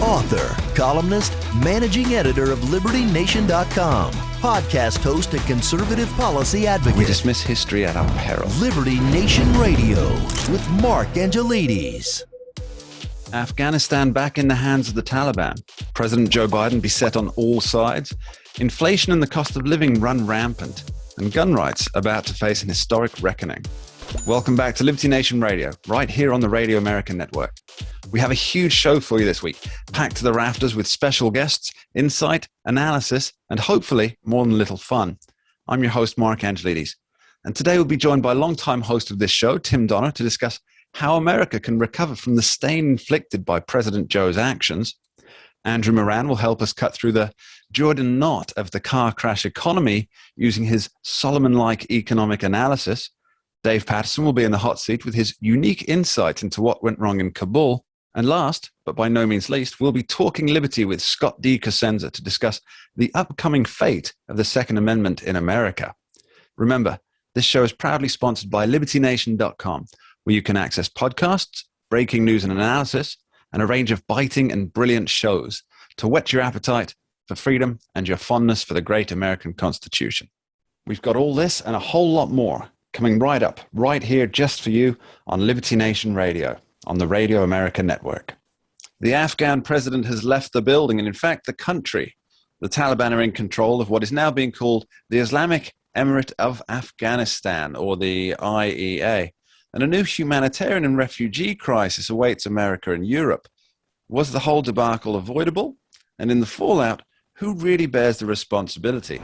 Author, columnist, managing editor of LibertyNation.com, podcast host and conservative policy advocate. We dismiss history at our peril. Liberty Nation Radio with Mark Angelides. Afghanistan back in the hands of the Taliban. President Joe Biden beset on all sides. Inflation and the cost of living run rampant. And gun rights about to face an historic reckoning. Welcome back to Liberty Nation Radio, right here on the Radio American Network. We have a huge show for you this week, packed to the rafters with special guests, insight, analysis, and hopefully more than a little fun. I'm your host, Mark Angelides, and today we'll be joined by longtime host of this show, Tim Donner, to discuss how America can recover from the stain inflicted by President Joe's actions. Andrew Moran will help us cut through the Jordan knot of the car crash economy using his Solomon-like economic analysis. Dave Patterson will be in the hot seat with his unique insight into what went wrong in Kabul. And last, but by no means least, we'll be talking liberty with Scott Cosenza to discuss the upcoming fate of the Second Amendment in America. Remember, this show is proudly sponsored by LibertyNation.com, where you can access podcasts, breaking news and analysis, and a range of biting and brilliant shows to whet your appetite for freedom and your fondness for the great American Constitution. We've got all this and a whole lot more coming right up, right here just for you on Liberty Nation Radio, on the Radio America Network. The Afghan president has left the building, and in fact the country. The Taliban are in control of what is now being called the Islamic Emirate of Afghanistan, or the IEA. And a new humanitarian and refugee crisis awaits America and Europe. Was the whole debacle avoidable? And in the fallout, who really bears the responsibility?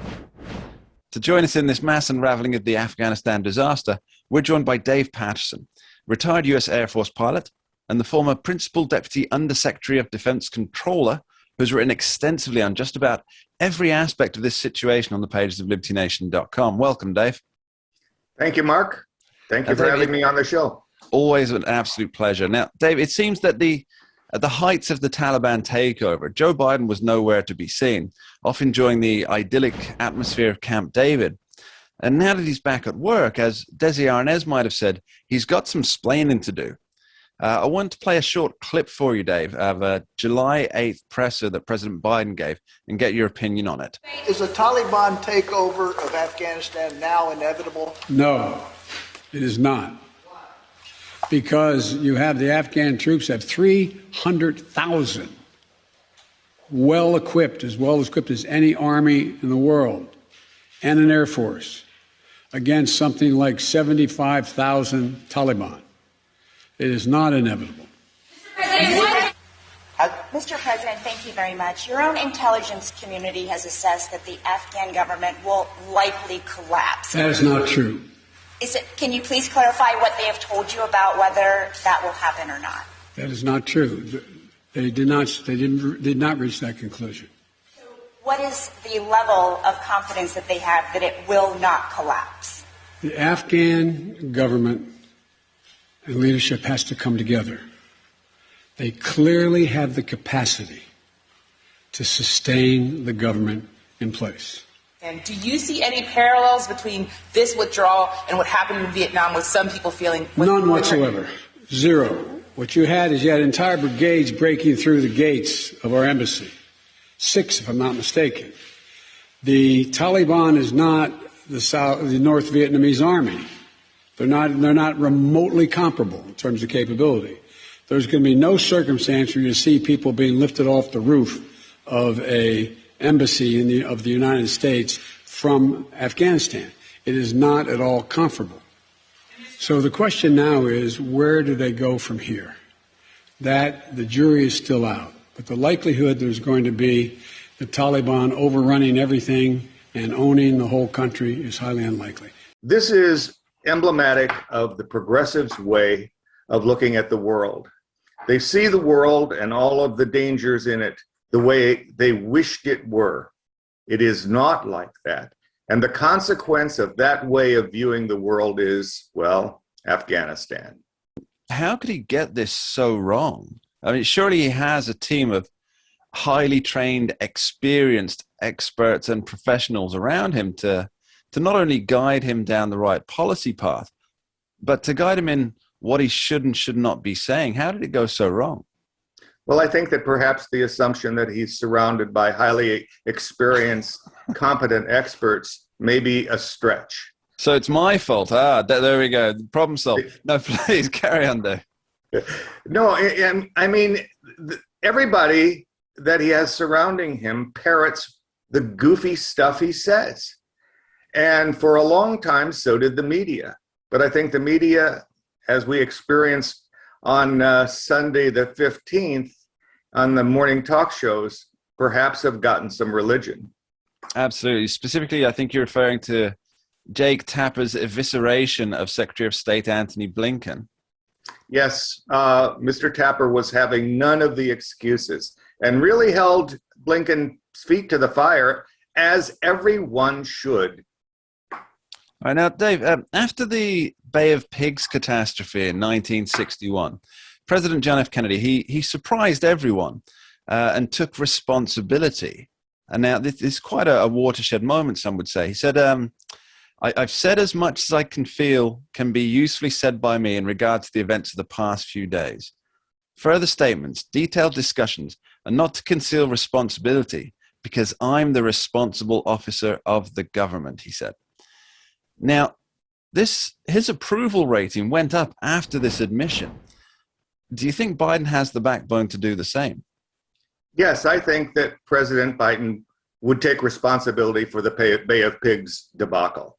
To join us in this mass unraveling of the Afghanistan disaster, we're joined by Dave Patterson, retired U.S. Air Force pilot and the former Principal Deputy Undersecretary of Defense Controller, who's written extensively on just about every aspect of this situation on the pages of LibertyNation.com. Welcome, Dave. Thank you, Mark. Thank you for having me on the show. Always an absolute pleasure. Now, Dave, it seems that at the heights of the Taliban takeover, Joe Biden was nowhere to be seen, off enjoying the idyllic atmosphere of Camp David. And now that he's back at work, as Desi Arnaz might have said, he's got some splaining to do. I want to play a short clip for you, Dave, of a July 8th presser that President Biden gave and get your opinion on it. Is the Taliban takeover of Afghanistan now inevitable? No, it is not. Because you have the Afghan troops have 300,000 well-equipped as any army in the world, and an air force against something like 75,000 Taliban. It is not inevitable. Mr. President, thank you very much. Your own intelligence community has assessed that the Afghan government will likely collapse. That is not true. Can you please clarify what they have told you about whether that will happen or not? That is not true. They did not reach that conclusion. So what is the level of confidence that they have that it will not collapse? The Afghan government and leadership has to come together. They clearly have the capacity to sustain the government in place. And do you see any parallels between this withdrawal and what happened in Vietnam, with some people feeling... None whatsoever. Zero. What you had entire brigades breaking through the gates of our embassy. 6, if I'm not mistaken. The Taliban is not the North Vietnamese army. They're not remotely comparable in terms of capability. There's going to be no circumstance where you see people being lifted off the roof of a embassy of the United States from Afghanistan. It is not at all comparable. So the question now is, where do they go from here? That the jury is still out. But the likelihood there's going to be the Taliban overrunning everything and owning the whole country is highly unlikely. This is emblematic of the progressives' way of looking at the world. They see the world and all of the dangers in it the way they wished it were. It is not like that. And the consequence of that way of viewing the world is, well, Afghanistan. How could he get this so wrong? I mean, surely he has a team of highly trained, experienced experts and professionals around him to not only guide him down the right policy path, but to guide him in what he should and should not be saying. How did it go so wrong? Well, I think that perhaps the assumption that he's surrounded by highly experienced, competent experts may be a stretch. So it's my fault. There we go. Problem solved. No, please carry on, Dave. No, and I mean, everybody that he has surrounding him parrots the goofy stuff he says. And for a long time, so did the media. But I think the media, as we experienced on Sunday the 15th, on the morning talk shows, perhaps have gotten some religion. Absolutely. Specifically, I think you're referring to Jake Tapper's evisceration of Secretary of State Antony Blinken. Yes, Mr. Tapper was having none of the excuses and really held Blinken's feet to the fire, as everyone should. All right, now, Dave, after the Bay of Pigs catastrophe in 1961, President John F. Kennedy, he surprised everyone and took responsibility. And now this is quite a watershed moment, some would say. He said, I've said as much as I can feel can be usefully said by me in regard to the events of the past few days. Further statements, detailed discussions, and not to conceal responsibility, because I'm the responsible officer of the government, he said. Now, his approval rating went up after this admission. Do you think Biden has the backbone to do the same? Yes, I think that President Biden would take responsibility for the Bay of Pigs debacle.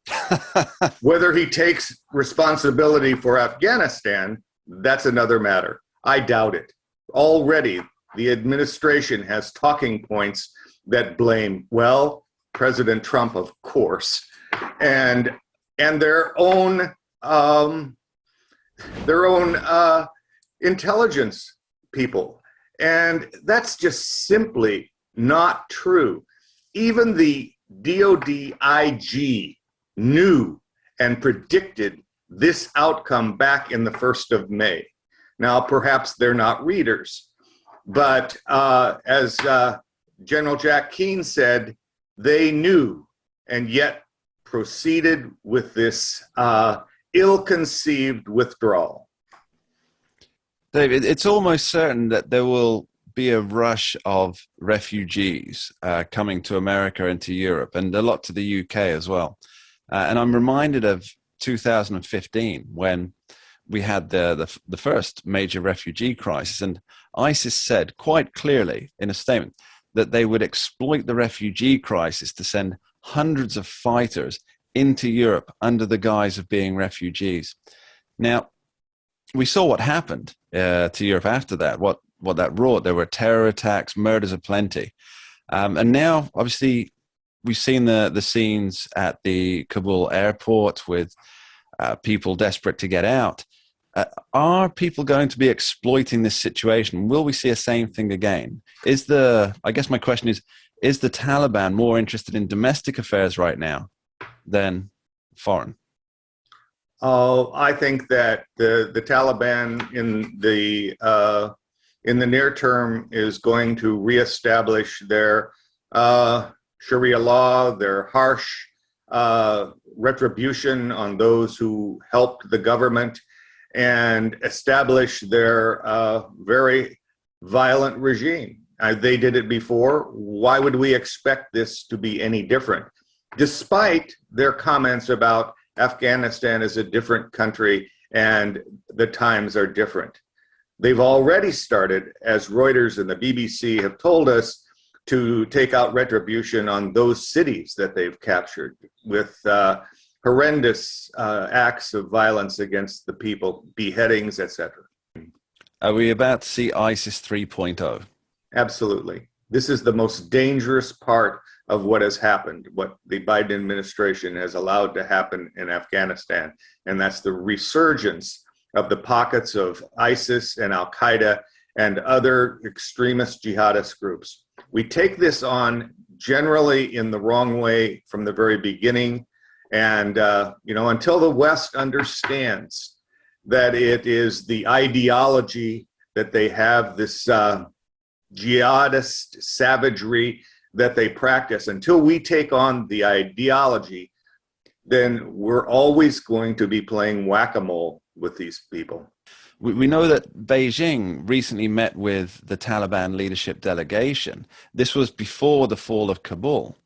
Whether he takes responsibility for Afghanistan, that's another matter. I doubt it. Already, the administration has talking points that blame, well, President Trump, of course, and their own intelligence people. And that's just simply not true. Even the DOD IG knew and predicted this outcome back in the 1st of May. Now, perhaps they're not readers, but as General Jack Keane said, they knew and yet proceeded with this ill-conceived withdrawal. David, it's almost certain that there will be a rush of refugees coming to America and to Europe, and a lot to the UK as well. And I'm reminded of 2015 when we had the first major refugee crisis, and ISIS said quite clearly in a statement that they would exploit the refugee crisis to send hundreds of fighters into Europe under the guise of being refugees. Now, we saw what happened to Europe after that, what that wrought. There were terror attacks, murders aplenty. And now, obviously, we've seen the scenes at the Kabul airport with people desperate to get out. Are people going to be exploiting this situation? Will we see the same thing again? I guess my question is the Taliban more interested in domestic affairs right now than foreign? I think that the Taliban in the near term is going to reestablish their Sharia law, their harsh retribution on those who helped the government, and establish their very violent regime. They did it before. Why would we expect this to be any different? Despite their comments about Afghanistan is a different country and the times are different. They've already started, as Reuters and the BBC have told us, to take out retribution on those cities that they've captured with horrendous acts of violence against the people, beheadings, etc. Are we about to see ISIS 3.0? Absolutely. This is the most dangerous part of what has happened, what the Biden administration has allowed to happen in Afghanistan, and that's the resurgence of the pockets of ISIS and Al-Qaeda and other extremist jihadist groups. We take this on generally in the wrong way from the very beginning, and until the West understands that it is the ideology that they have, this jihadist savagery that they practice, until we take on the ideology, then we're always going to be playing whack-a-mole with these people. We know that Beijing recently met with the Taliban leadership delegation. This was before the fall of Kabul.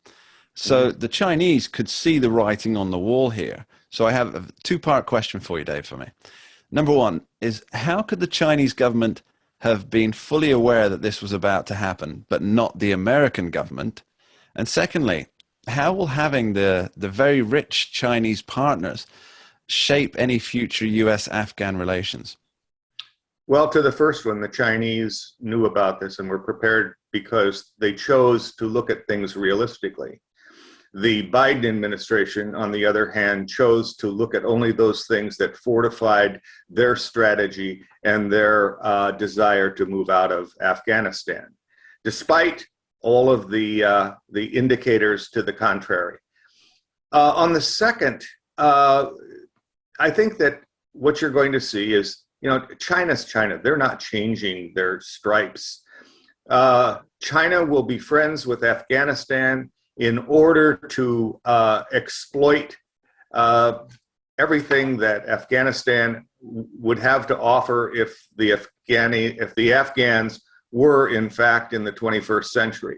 So the Chinese could see the writing on the wall here. So I have a two-part question for you, Dave, for me. Number one is, how could the Chinese government have been fully aware that this was about to happen, but not the American government? And secondly, how will having the very rich Chinese partners shape any future U.S.-Afghan relations? Well, to the first one, the Chinese knew about this and were prepared because they chose to look at things realistically. The Biden administration, on the other hand, chose to look at only those things that fortified their strategy and their desire to move out of Afghanistan, despite all of the indicators to the contrary. On the second, I think that what you're going to see is, China's China. They're not changing their stripes. China will be friends with Afghanistan in order to exploit everything that Afghanistan would have to offer if the Afghans were in fact in the 21st century.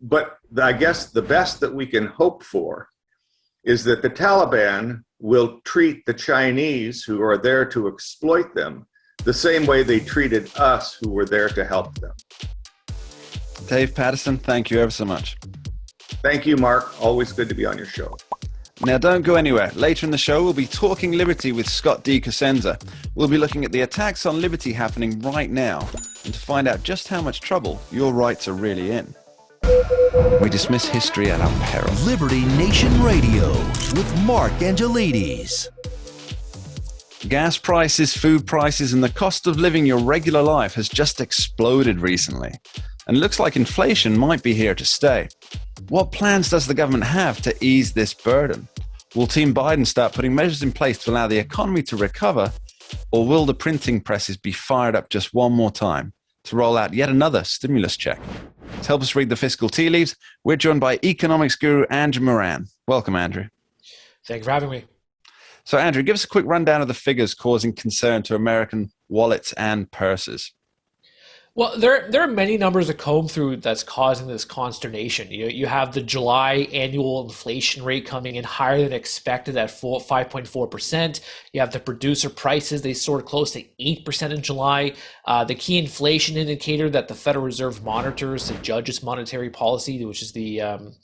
But I guess the best that we can hope for is that the Taliban will treat the Chinese who are there to exploit them the same way they treated us who were there to help them. Dave Patterson, thank you ever so much. Thank you, Mark. Always good to be on your show. Now, don't go anywhere. Later in the show, we'll be talking liberty with Scott Cosenza. We'll be looking at the attacks on liberty happening right now and to find out just how much trouble your rights are really in. We dismiss history at our peril. Liberty Nation Radio with Mark Angelides. Gas prices, food prices, and the cost of living your regular life has just exploded recently. And it looks like inflation might be here to stay. What plans does the government have to ease this burden? Will Team Biden start putting measures in place to allow the economy to recover? Or will the printing presses be fired up just one more time to roll out yet another stimulus check? To help us read the fiscal tea leaves, we're joined by economics guru Andrew Moran. Welcome, Andrew. Thank you for having me. So, Andrew, give us a quick rundown of the figures causing concern to American wallets and purses. Well, there are many numbers to comb through that's causing this consternation. You have the July annual inflation rate coming in higher than expected at 5.4%. You have the producer prices, they soared close to 8% in July. The key inflation indicator that the Federal Reserve monitors to judge its monetary policy, which is the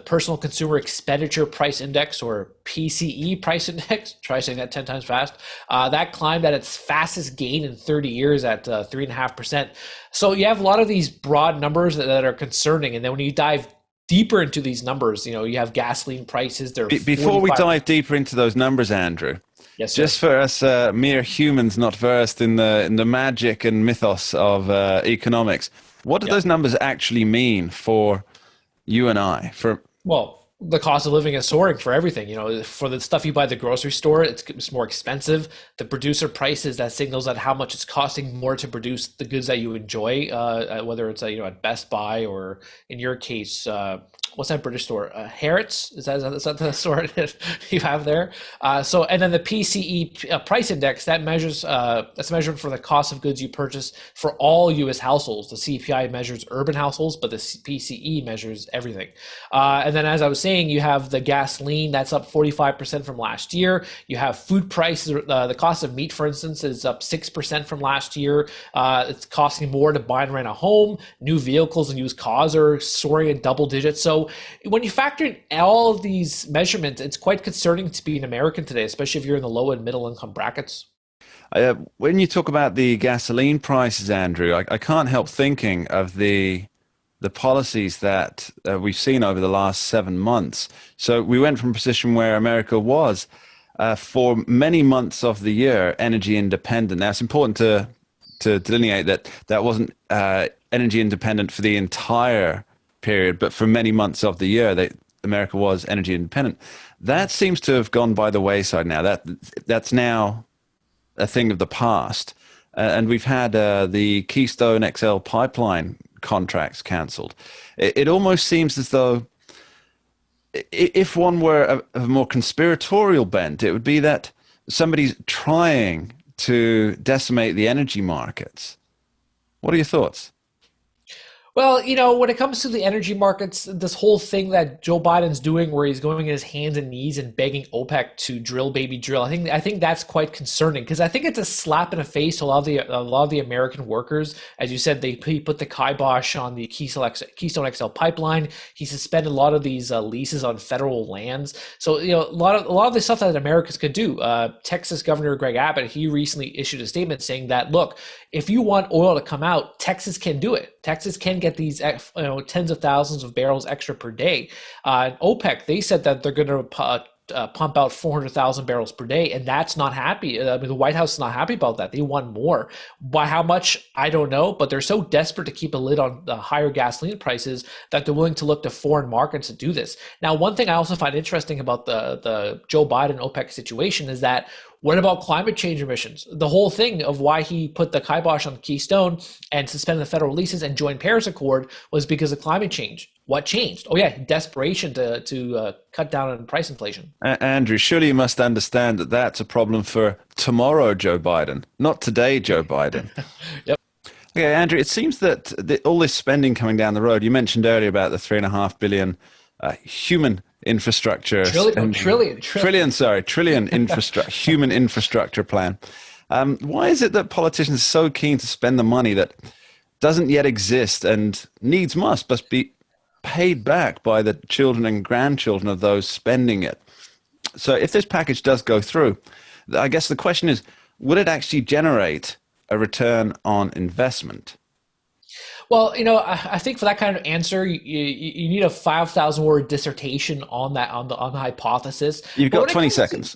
Personal Consumer Expenditure Price Index, or PCE price index, try saying that 10 times fast, that climbed at its fastest gain in 30 years at 3.5%. So you have a lot of these broad numbers that are concerning. And then when you dive deeper into these numbers, you have gasoline prices. Before we dive deeper into those numbers, Andrew, yes, sir. Just for us mere humans not versed in the magic and mythos of economics, what do those numbers actually mean for you and I? Well, the cost of living is soaring for everything. For the stuff you buy at the grocery store, it's more expensive. The producer prices, that signals at how much it's costing more to produce the goods that you enjoy, whether it's at Best Buy or, in your case, what's that British store? Harrods? Is that the store you have there? And then the PCE price index, that's measured for the cost of goods you purchase for all U.S. households. The CPI measures urban households, but the PCE measures everything. And then, as I was saying, you have the gasoline that's up 45% from last year. You have food prices. The cost of meat, for instance, is up 6% from last year. It's costing more to buy and rent a home. New vehicles and used cars are soaring in double digits. So when you factor in all of these measurements, it's quite concerning to be an American today, especially if you're in the low and middle income brackets. When you talk about the gasoline prices, Andrew, I can't help thinking of the policies that we've seen over the last 7 months. So we went from a position where America was, for many months of the year, energy independent. Now, it's important to delineate that wasn't energy independent for the entire period, but for many months of the year, America was energy independent. That seems to have gone by the wayside now. That's now a thing of the past. And we've had the Keystone XL pipeline contracts cancelled. It almost seems as though if one were of a more conspiratorial bent, it would be that somebody's trying to decimate the energy markets. What are your thoughts? Well, when it comes to the energy markets, this whole thing that Joe Biden's doing where he's going on his hands and knees and begging OPEC to drill, baby, drill, I think that's quite concerning, because I think it's a slap in the face to a lot of the American workers. As you said, he put the kibosh on the Keystone XL pipeline. He suspended a lot of these leases on federal lands. So, a lot of the stuff that Americans could do. Texas Governor Greg Abbott, he recently issued a statement saying that, look, if you want oil to come out, Texas can do it. Texas can get these tens of thousands of barrels extra per day. OPEC, they said that they're going to pump out 400,000 barrels per day, and that's not happy. The White House is not happy about that. They want more. By how much, I don't know, but they're so desperate to keep a lid on the higher gasoline prices that they're willing to look to foreign markets to do this. Now, one thing I also find interesting about the Joe Biden OPEC situation is that, what about climate change emissions? The whole thing of why he put the kibosh on Keystone and suspended the federal leases and joined Paris Accord was because of climate change. What changed? Oh yeah, desperation to cut down on price inflation. Andrew, surely you must understand that that's a problem for tomorrow, Joe Biden, not today, Joe Biden. Yep. Okay, Andrew, it seems that all this spending coming down the road, you mentioned earlier about the $3.5 billion human infrastructure. Trillion human infrastructure plan. Why is it that politicians are so keen to spend the money that doesn't yet exist and must be paid back by the children and grandchildren of those spending it? So if this package does go through, I guess the question is, would it actually generate a return on investment? Well, I think for that kind of answer, you need a 5,000-word dissertation on the hypothesis. You've got 20 seconds.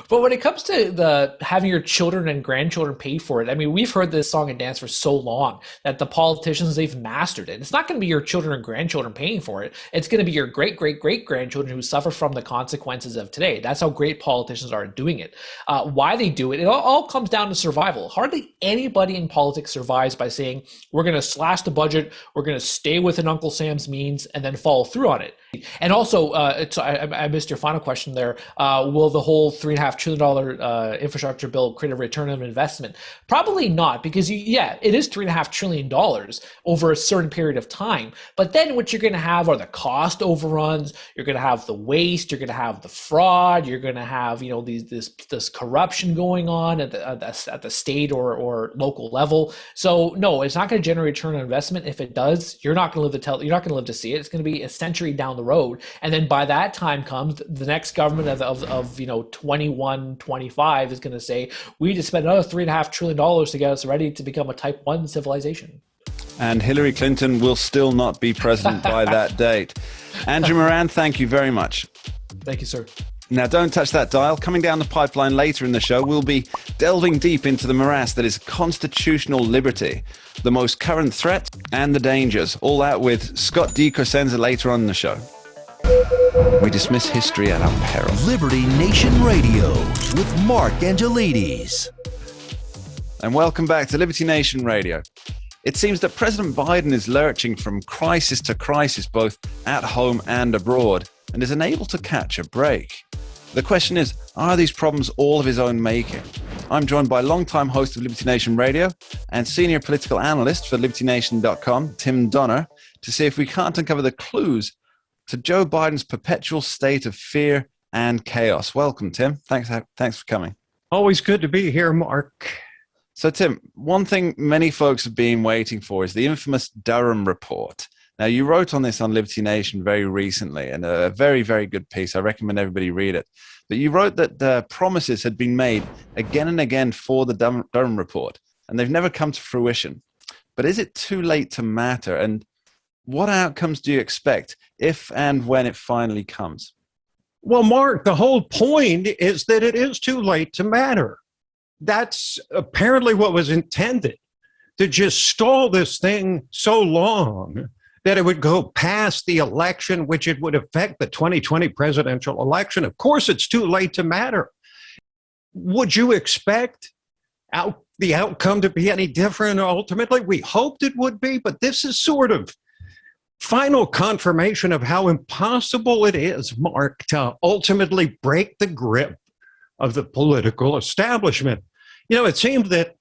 But when it comes to having your children and grandchildren pay for it, I mean, we've heard this song and dance for so long that the politicians, they've mastered it. It's not going to be your children and grandchildren paying for it. It's going to be your great-great-great-grandchildren who suffer from the consequences of today. That's how great politicians are doing it. Why they do it, it all comes down to survival. Hardly anybody in politics survives by saying, we're going to slash the budget, we're going to stay within Uncle Sam's means, and then follow through on it. And also, I missed your final question there. Will the whole $3.5 trillion infrastructure bill create a return on investment? Probably not, because it is $3.5 trillion over a certain period of time. But then what you're going to have are the cost overruns. You're going to have the waste. You're going to have the fraud. You're going to have this corruption going on at the state or local level. So no, it's not going to generate return on investment. If it does, you're not going to live to see it. It's going to be a century down the road, and then by that time comes the next government of 21, 25 is going to say, we need to spend another $3.5 trillion to get us ready to become a type 1 civilization. And Hillary Clinton will still not be president by that date. Andrew Moran, thank you very much. Thank you, sir. Now, don't touch that dial. Coming down the pipeline later in the show, we'll be delving deep into the morass that is constitutional liberty, the most current threat and the dangers. All that with Scott Cosenza later on in the show. We dismiss history at our peril. Liberty Nation Radio with Mark Angelides. And welcome back to Liberty Nation Radio. It seems that President Biden is lurching from crisis to crisis, both at home and abroad, and is unable to catch a break. The question is, are these problems all of his own making? I'm joined by longtime host of Liberty Nation Radio and senior political analyst for LibertyNation.com, Tim Donner, to see if we can't uncover the clues to Joe Biden's perpetual state of fear and chaos. Welcome, Tim. Thanks for coming. Always good to be here, Mark. So, Tim, one thing many folks have been waiting for is the infamous Durham report. Now, you wrote on this on Liberty Nation very recently, and a very, very good piece. I recommend everybody read it. But you wrote that promises had been made again and again for the Durham report, and they've never come to fruition. But is it too late to matter? And what outcomes do you expect if and when it finally comes? Well, Mark, the whole point is that it is too late to matter. That's apparently what was intended, to just stall this thing so long that it would go past the election, which it would affect the 2020 presidential election. Of course, it's too late to matter. Would you expect the outcome to be any different ultimately? We hoped it would be, but this is sort of final confirmation of how impossible it is, Mark, to ultimately break the grip of the political establishment. You know, it seemed that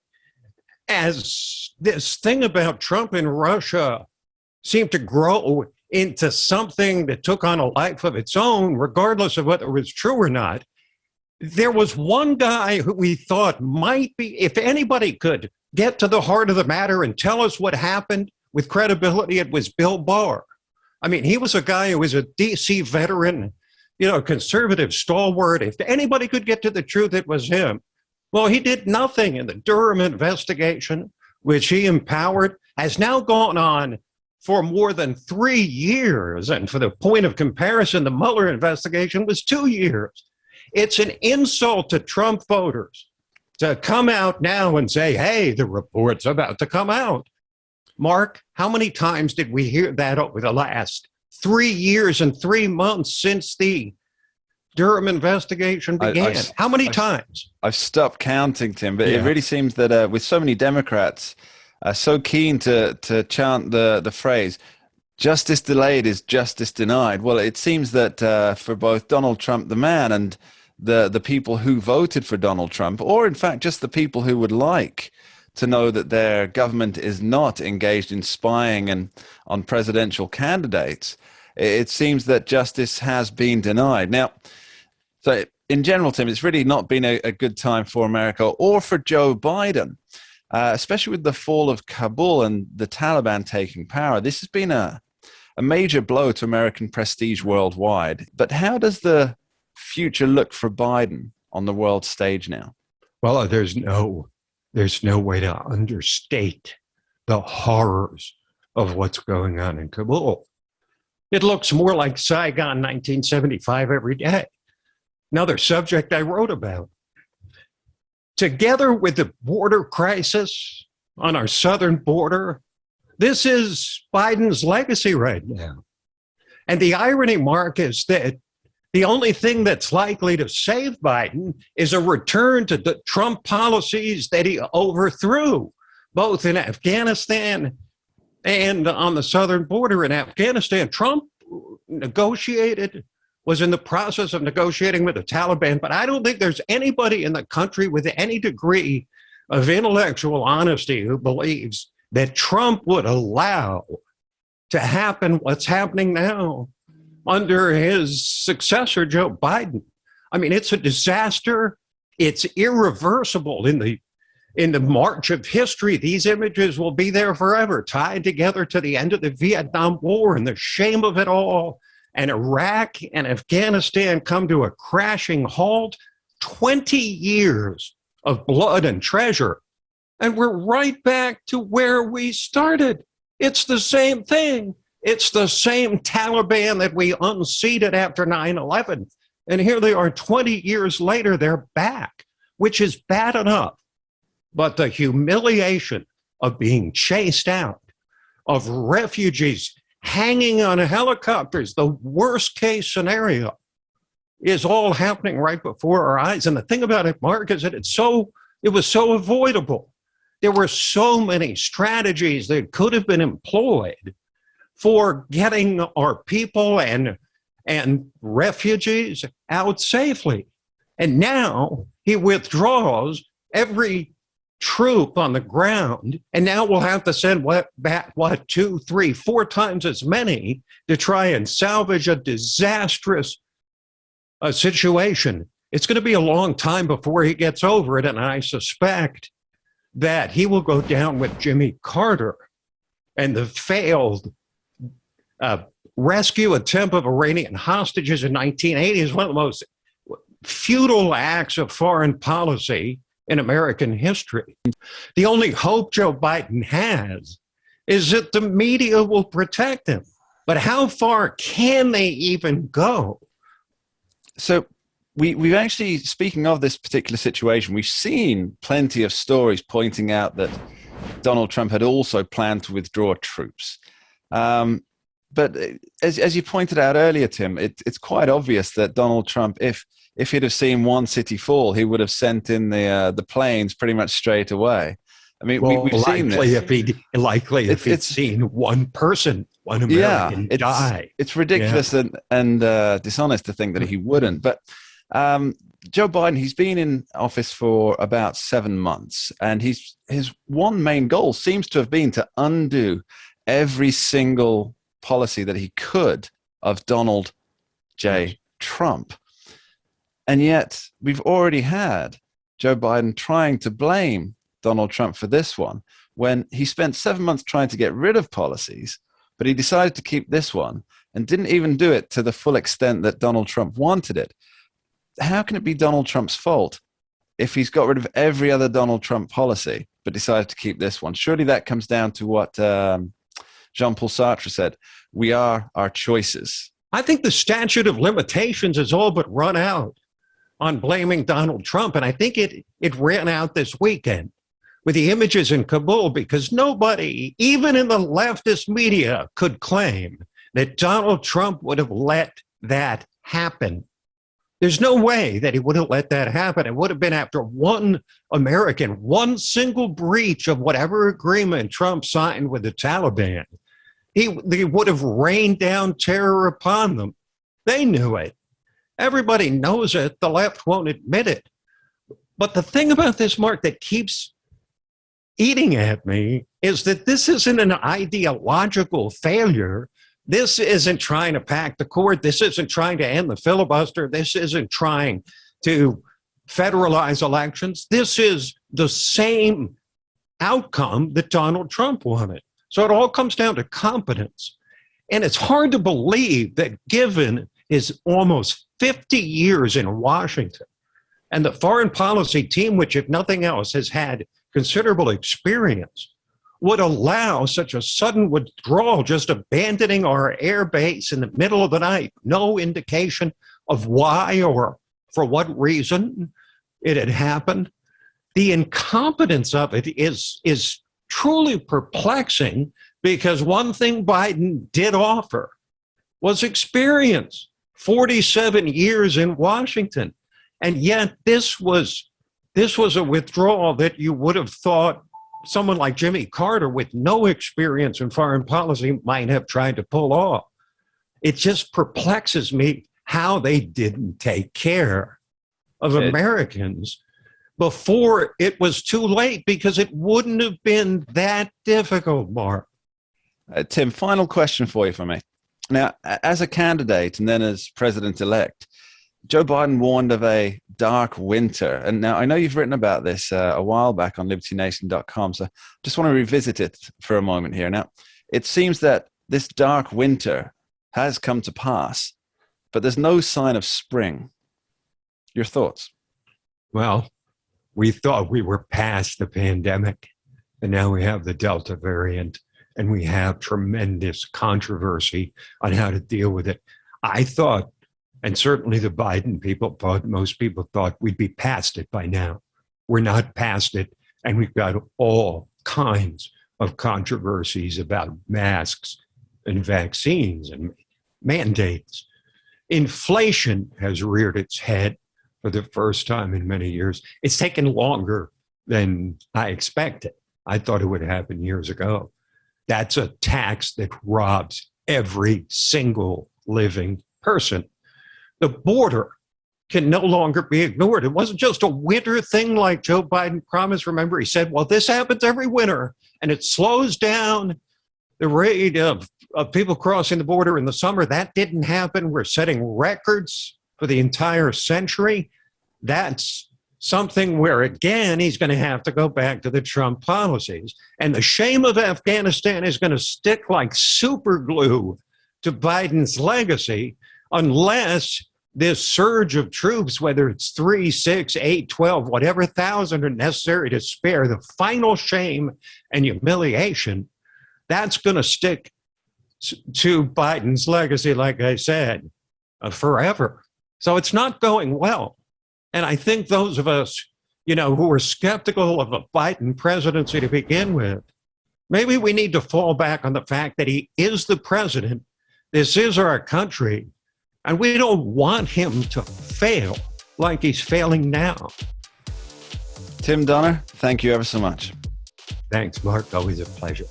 as this thing about Trump and Russia seemed to grow into something that took on a life of its own, regardless of whether it was true or not, there was one guy who we thought might be, if anybody could get to the heart of the matter and tell us what happened with credibility, it was Bill Barr. I mean, he was a guy who was a DC veteran, you know, conservative stalwart. If anybody could get to the truth, it was him. Well, he did nothing in the Durham investigation, which he empowered, has now gone on for more than 3 years. And for the point of comparison, the Mueller investigation was 2 years. It's an insult to Trump voters to come out now and say, hey, the report's about to come out. Mark, how many times did we hear that over the last 3 years and 3 months since the Durham investigation began? How many times? I've stopped counting, Tim, but it really seems that with so many Democrats so keen to chant the phrase, justice delayed is justice denied. Well, it seems that for both Donald Trump, the man, and the people who voted for Donald Trump, or in fact just the people who would like to know that their government is not engaged in spying and on presidential candidates, it seems that justice has been denied. Now, so in general, Tim, it's really not been a good time for America or for Joe Biden, especially with the fall of Kabul and the Taliban taking power. This has been a major blow to American prestige worldwide. But how does the future look for Biden on the world stage now? Well, there's no way to understate the horrors of what's going on in Kabul. It looks more like Saigon 1975 every day. Another subject I wrote about. Together with the border crisis on our southern border, this is Biden's legacy right now. And the irony, Mark, is that the only thing that's likely to save Biden is a return to the Trump policies that he overthrew, both in Afghanistan and on the southern border in Afghanistan. Trump was in the process of negotiating with the Taliban, but I don't think there's anybody in the country with any degree of intellectual honesty who believes that Trump would allow to happen what's happening now under his successor, Joe Biden. I mean, it's a disaster. It's irreversible in the march of history. These images will be there forever, tied together to the end of the Vietnam War and the shame of it all. And Iraq and Afghanistan come to a crashing halt. 20 years of blood and treasure. And we're right back to where we started. It's the same thing. It's the same Taliban that we unseated after 9/11. And here they are 20 years later, they're back, which is bad enough. But the humiliation of being chased out, of refugees hanging on helicopters, the worst case scenario, is all happening right before our eyes. And the thing about it, Mark, is that it was so avoidable. There were so many strategies that could have been employed for getting our people and refugees out safely. And now he withdraws every troop on the ground, and now we'll have to send back 2, 3, 4 times as many to try and salvage a disastrous situation. It's going to be a long time before he gets over it, and I suspect that he will go down with Jimmy Carter and the failed rescue attempt of Iranian hostages in 1980 is one of the most futile acts of foreign policy in American history. The only hope Joe Biden has is that the media will protect him. But how far can they even go? So we've actually, speaking of this particular situation, we've seen plenty of stories pointing out that Donald Trump had also planned to withdraw troops. But as you pointed out earlier, Tim, it's quite obvious that Donald Trump, if he'd have seen one city fall, he would have sent in the planes pretty much straight away. I mean, we've seen this. If he'd seen one person, one American die. It's ridiculous and dishonest to think that he wouldn't. But Joe Biden, he's been in office for about 7 months, and his one main goal seems to have been to undo every single policy that he could of Donald J. Trump. And yet we've already had Joe Biden trying to blame Donald Trump for this one, when he spent 7 months trying to get rid of policies, but he decided to keep this one and didn't even do it to the full extent that Donald Trump wanted it. How can it be Donald Trump's fault if he's got rid of every other Donald Trump policy, but decided to keep this one? Surely that comes down to what Jean-Paul Sartre said: we are our choices. I think the statute of limitations is all but run out on blaming Donald Trump. And I think it ran out this weekend with the images in Kabul, because nobody, even in the leftist media, could claim that Donald Trump would have let that happen. There's no way that he would have let that happen. It would have been after one single breach of whatever agreement Trump signed with the Taliban. He would have rained down terror upon them. They knew it. Everybody knows it. The left won't admit it. But the thing about this, Mark, that keeps eating at me is that this isn't an ideological failure. This isn't trying to pack the court. This isn't trying to end the filibuster. This isn't trying to federalize elections. This is the same outcome that Donald Trump wanted. So it all comes down to competence. And it's hard to believe that, given his almost 50 years in Washington and the foreign policy team, which, if nothing else, has had considerable experience, would allow such a sudden withdrawal, just abandoning our air base in the middle of the night. No indication of why or for what reason it had happened. The incompetence of it is truly perplexing, because one thing Biden did offer was experience, 47 years in Washington. And yet this was a withdrawal that you would have thought someone like Jimmy Carter, with no experience in foreign policy, might have tried to pull off. It just perplexes me how they didn't take care of Americans before it was too late, because it wouldn't have been that difficult, Mark. Tim, final question for you from me. Now, as a candidate and then as president-elect, Joe Biden warned of a dark winter. And now I know you've written about this a while back on libertynation.com, so I just want to revisit it for a moment here. Now, it seems that this dark winter has come to pass, but there's no sign of spring. Your thoughts? Well, we thought we were past the pandemic, and now we have the Delta variant, and we have tremendous controversy on how to deal with it. I thought, and certainly the Biden people thought, most people thought we'd be past it by now. We're not past it, and we've got all kinds of controversies about masks and vaccines and mandates. Inflation has reared its head for the first time in many years. It's taken longer than I expected. I thought it would happen years ago. That's a tax that robs every single living person. The border can no longer be ignored. It wasn't just a winter thing like Joe Biden promised. Remember, he said, well, this happens every winter, and it slows down the rate of people crossing the border in the summer. That didn't happen. We're setting records for the entire century. That's something where, again, he's going to have to go back to the Trump policies. And the shame of Afghanistan is going to stick like super glue to Biden's legacy unless this surge of troops, whether it's 3, 6, 8, 12, whatever thousand are necessary to spare the final shame and humiliation, that's going to stick to Biden's legacy, like I said, forever. So it's not going well. And I think those of us, who are skeptical of a Biden presidency to begin with, maybe we need to fall back on the fact that he is the president. This is our country. And we don't want him to fail like he's failing now. Tim Donner, thank you ever so much. Thanks, Mark. Always a pleasure.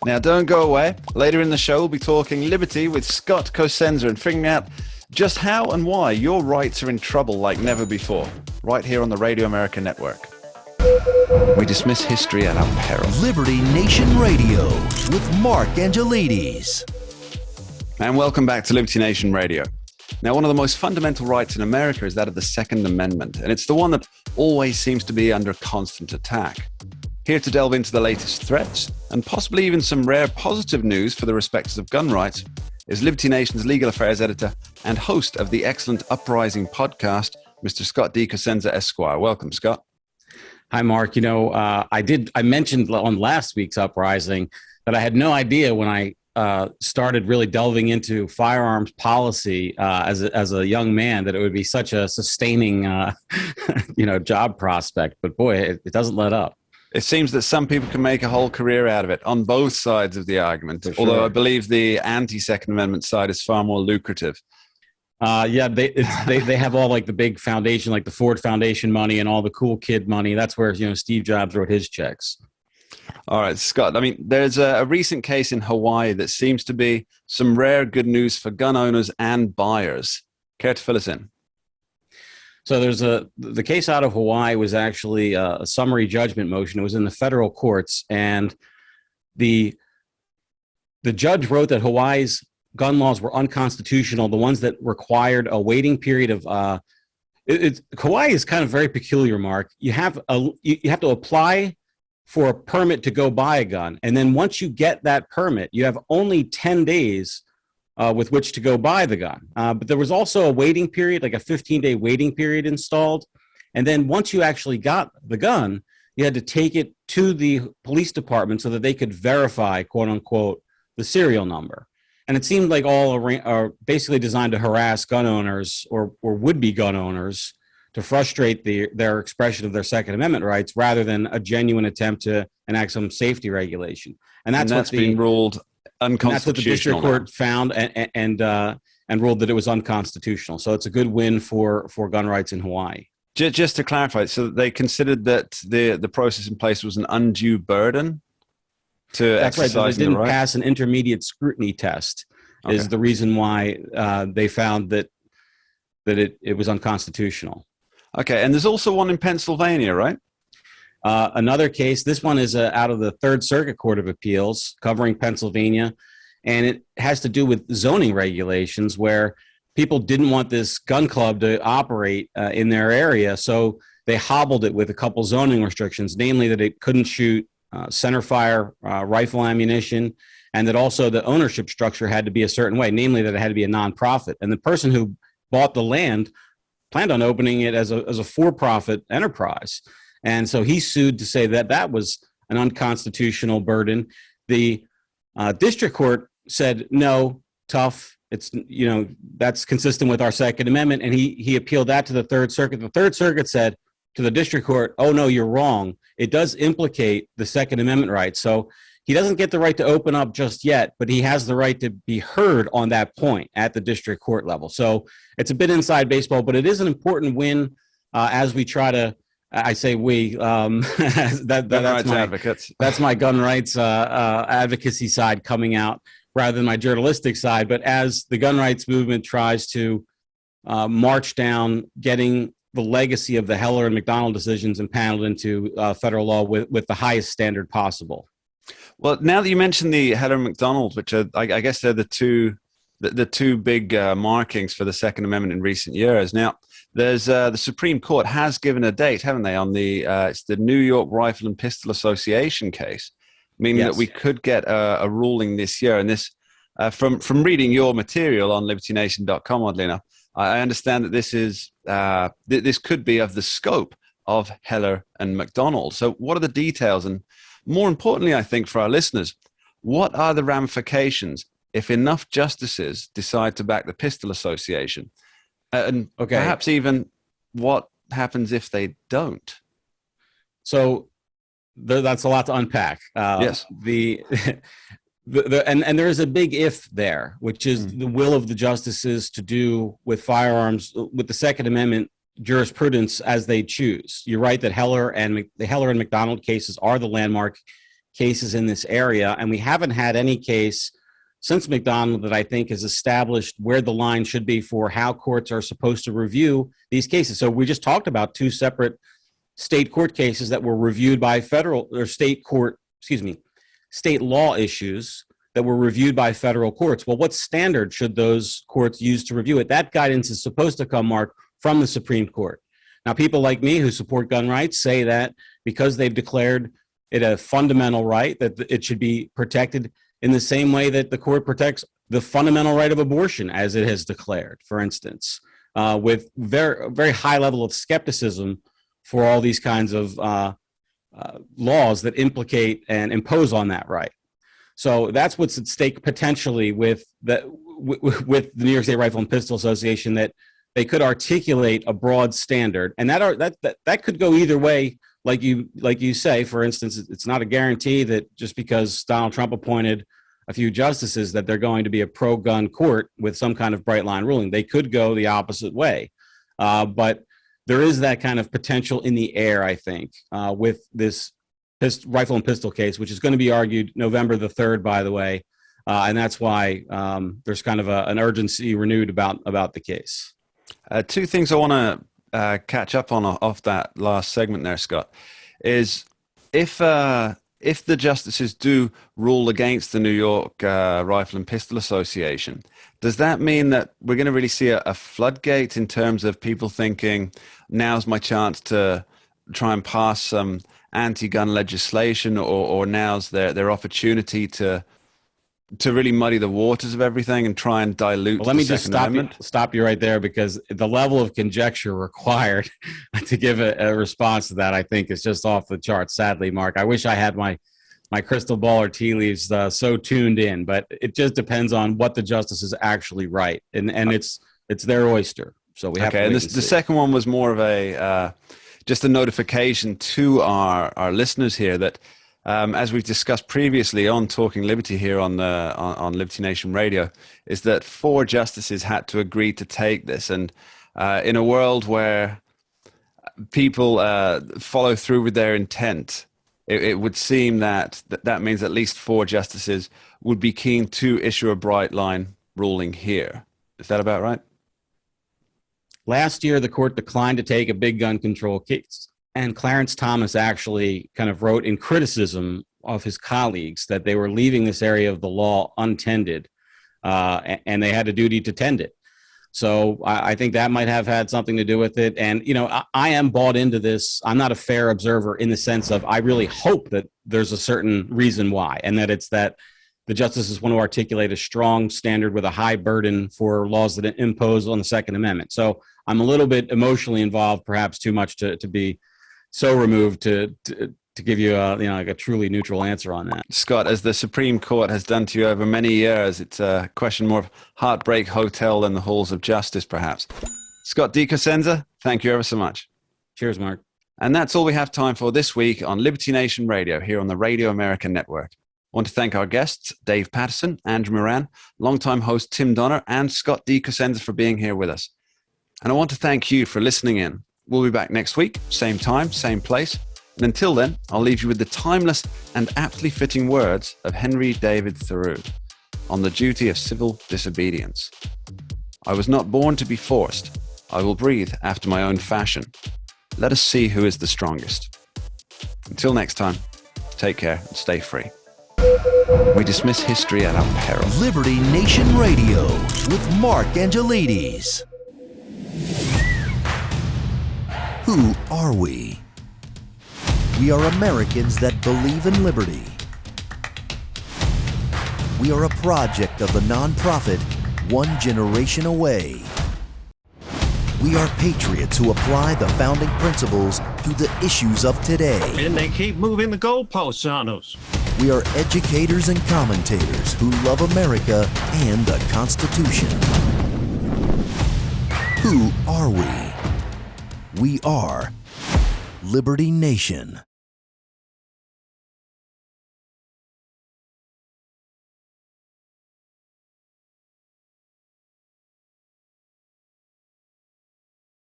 Now, don't go away. Later in the show, we'll be talking liberty with Scott Cosenza and figuring out Just how and why your rights are in trouble like never before, right here on the Radio America Network. We dismiss history at our peril. Liberty Nation Radio with Mark Angelides. And welcome back to Liberty Nation Radio. Now, one of the most fundamental rights in America is that of the Second Amendment, and it's the one that always seems to be under constant attack. Here to delve into the latest threats, and possibly even some rare positive news for the respecters of gun rights, is Liberty Nation's legal affairs editor and host of the excellent Uprising podcast, Mr. Scott Cosenza, Esquire. Welcome, Scott. Hi, Mark. I mentioned on last week's Uprising that I had no idea when I started really delving into firearms policy as a young man that it would be such a sustaining, job prospect. But boy, it doesn't let up. It seems that some people can make a whole career out of it on both sides of the argument, although I believe the anti-Second Amendment side is far more lucrative. They have all like the big foundation, like the Ford Foundation money and all the cool kid money. That's where, Steve Jobs wrote his checks. All right, Scott. I mean, there's a recent case in Hawaii that seems to be some rare good news for gun owners and buyers. Care to fill us in? So the case out of Hawaii was actually a summary judgment motion. It was in the federal courts, and the judge wrote that Hawaii's gun laws were unconstitutional, the ones that required a waiting period of Hawaii is kind of very peculiar, Mark. You have to apply for a permit to go buy a gun, and then once you get that permit, you have only 10 days with which to go buy the gun. But there was also a waiting period, like a 15-day waiting period installed. And then once you actually got the gun, you had to take it to the police department so that they could verify, quote unquote, the serial number. And it seemed like all are basically designed to harass gun owners or would-be gun owners to frustrate their expression of their Second Amendment rights rather than a genuine attempt to enact some safety regulation. And that's been ruled unconstitutional. That's what the district court found and ruled that it was unconstitutional. So it's a good win for gun rights in Hawaii. Just to clarify, so they considered that the process in place was an undue burden to exercise the right? They didn't pass an intermediate scrutiny test is the reason why they found that it was unconstitutional. Okay, and there's also one in Pennsylvania, right? Another case, this one is out of the Third Circuit Court of Appeals covering Pennsylvania, and it has to do with zoning regulations where people didn't want this gun club to operate in their area, so they hobbled it with a couple zoning restrictions, namely that it couldn't shoot centerfire rifle ammunition, and that also the ownership structure had to be a certain way, namely that it had to be a nonprofit. And the person who bought the land planned on opening it as a for-profit enterprise. And so he sued to say that that was an unconstitutional burden. The district court said, no, tough. It's, that's consistent with our Second Amendment. And he appealed that to the Third Circuit. The Third Circuit said to the district court, oh, no, you're wrong. It does implicate the Second Amendment right. So he doesn't get the right to open up just yet, but he has the right to be heard on that point at the district court level. So it's a bit inside baseball, but it is an important win as we try to, I say we, that's my gun rights advocacy side coming out rather than my journalistic side. But as the gun rights movement tries to march down getting the legacy of the Heller and McDonald decisions impaneled into federal law with the highest standard possible. Well, now that you mentioned the Heller and McDonald, which are, I guess they're the two big markings for the Second Amendment in recent years. Now, there's the Supreme Court has given a date, haven't they, on it's the New York Rifle and Pistol Association case, meaning that we could get a ruling this year. And this, from reading your material on libertynation.com, oddly enough, I understand that this is this could be of the scope of Heller and McDonald. So, what are the details? And more importantly, I think for our listeners, what are the ramifications if enough justices decide to back the Pistol Association? And perhaps even what happens if they don't? So that's a lot to unpack. Yes. And there is a big if there, which is the will of the justices to do with firearms, with the Second Amendment jurisprudence as they choose. You're right that the Heller and McDonald cases are the landmark cases in this area, and we haven't had any case since McDonald that I think has established where the line should be for how courts are supposed to review these cases. So we just talked about two separate state court cases that were reviewed by federal or state law issues that were reviewed by federal courts. Well, what standard should those courts use to review it? That guidance is supposed to come, Mark, from the Supreme Court. Now, people like me who support gun rights say that because they've declared it a fundamental right, that it should be protected in the same way that the court protects the fundamental right of abortion, as it has declared, for instance, with very high level of skepticism for all these kinds of laws that implicate and impose on that right. So that's what's at stake potentially with the New York State Rifle and Pistol Association, that they could articulate a broad standard, and that could go either way. Like you say, for instance, it's not a guarantee that just because Donald Trump appointed a few justices that they're going to be a pro-gun court with some kind of bright line ruling. They could go the opposite way, but there is that kind of potential in the air, I think, with this rifle and pistol case, which is going to be argued November the 3rd, by the way, and that's why there's kind of an urgency renewed about the case. Two things I want to catch up on off that last segment there, Scott, is if the justices do rule against the New York Rifle and Pistol Association, does that mean that we're going to really see a floodgate in terms of people thinking, now's my chance to try and pass some anti-gun legislation, or now's their opportunity to really muddy the waters of everything and try and dilute let me the just Second stop you right there, because the level of conjecture required to give a response to that, I think, is just off the charts, sadly, Mark. I wish I had my crystal ball or tea leaves so tuned in, but it just depends on what the justices actually write, and it's their oyster. So we have to wait and see. The second one was more of a just a notification to our listeners here that, as we've discussed previously on Talking Liberty here on Liberty Nation Radio, is that 4 justices had to agree to take this. And in a world where people follow through with their intent, it would seem that means at least 4 justices would be keen to issue a bright line ruling here. Is that about right? Last year, the court declined to take a big gun control case. And Clarence Thomas actually kind of wrote in criticism of his colleagues that they were leaving this area of the law untended, and they had a duty to tend it. So I think that might have had something to do with it. And, I am bought into this. I'm not a fair observer in the sense of I really hope that there's a certain reason why, and that it's that the justices want to articulate a strong standard with a high burden for laws that impose on the Second Amendment. So I'm a little bit emotionally involved, perhaps too much to be so removed to give you a truly neutral answer on that. Scott, as the Supreme Court has done to you over many years, it's a question more of Heartbreak Hotel than the halls of justice, perhaps. Scott Cosenza, thank you ever so much. Cheers, Mark. And that's all we have time for this week on Liberty Nation Radio here on the Radio America Network. I want to thank our guests, Dave Patterson, Andrew Moran, longtime host Tim Donner, and Scott Cosenza for being here with us. And I want to thank you for listening in. We'll be back next week, same time, same place. And until then, I'll leave you with the timeless and aptly fitting words of Henry David Thoreau on the duty of civil disobedience. I was not born to be forced. I will breathe after my own fashion. Let us see who is the strongest. Until next time, take care and stay free. We dismiss history at our peril. Liberty Nation Radio with Mark Angelides. Who are we? We are Americans that believe in liberty. We are a project of the nonprofit One Generation Away. We are patriots who apply the founding principles to the issues of today. And they keep moving the goalposts on us. We are educators and commentators who love America and the Constitution. Who are we? We are Liberty Nation.